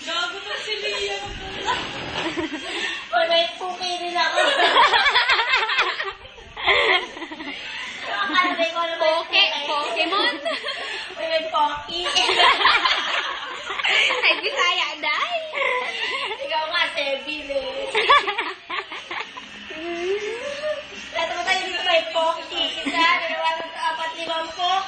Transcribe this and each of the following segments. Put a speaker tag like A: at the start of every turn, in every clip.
A: Gago pa si Lia. Wala yung puki din ako.
B: Pokemon.
A: Wala yung poki.
B: Ay, Bisaya, day.
A: Ikaw nga, Sebil eh. Lahat mo tayo dito may poki. Isa, dalawa, apat, limang pok.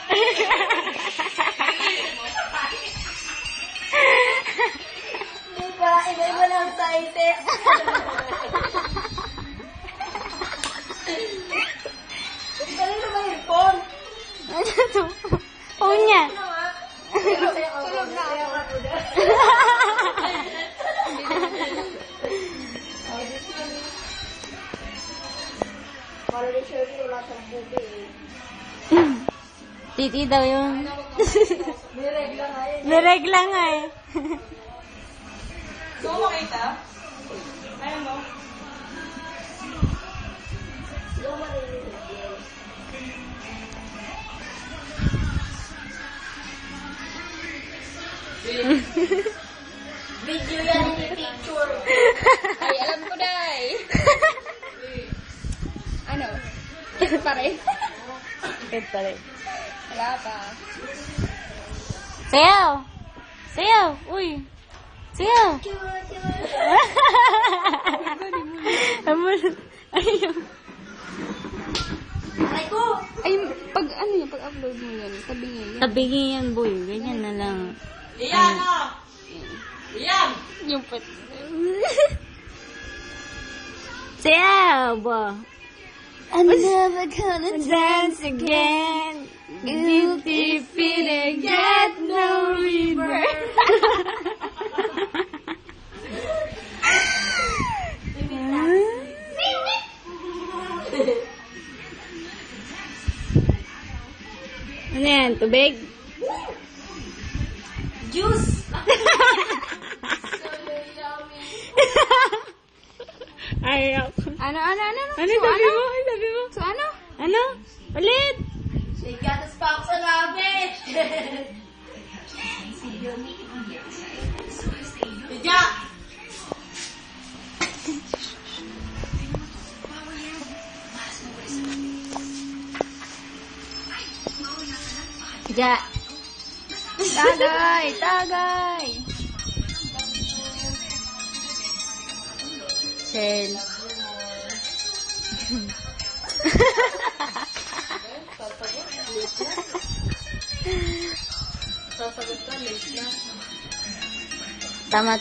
A: Diba? Iba-iba lang sizes. Kanino ba yung phone?
C: Ano to? Phone niya.
A: Tulog na ako. Para rin siya wala sa puti eh.
C: Titi daw yun.
A: May regla nga yun.
C: May regla nga eh.
A: Gusto mo makita? Ayaw mo? Hindi ko maririnig yun. Video yan, hindi picture.
B: Ay, alam ko, day. Ano? Ito pa rin.
C: Wait pa rin.
B: Wala pa.
C: Sayaw! Sayaw! Uy! Sayaw! Ayun.
A: Ay ko!
B: Ay, pag ano yun, pag-upload mo yun, sabihin yun.
C: Tabingin yan, boy. Ganyan na lang.
A: Iyan o! Iyan!
B: Yung pet.
C: Sayaw ba? I'm never gonna dance again. Guilty feet and get no river. Ano yan? Tubig?
A: Juice!
C: Ayaw.
B: Ano?
C: Ano
B: So,
C: sabi mo? Ano sabi mo?
B: So, ano?
C: Ano? Ulit!
A: Sigatas pa ako sa labi! Tidya!
C: Ja.
B: Tagay! Tagay!
C: Shell.
A: Sasagot ka, late na.
C: Tama.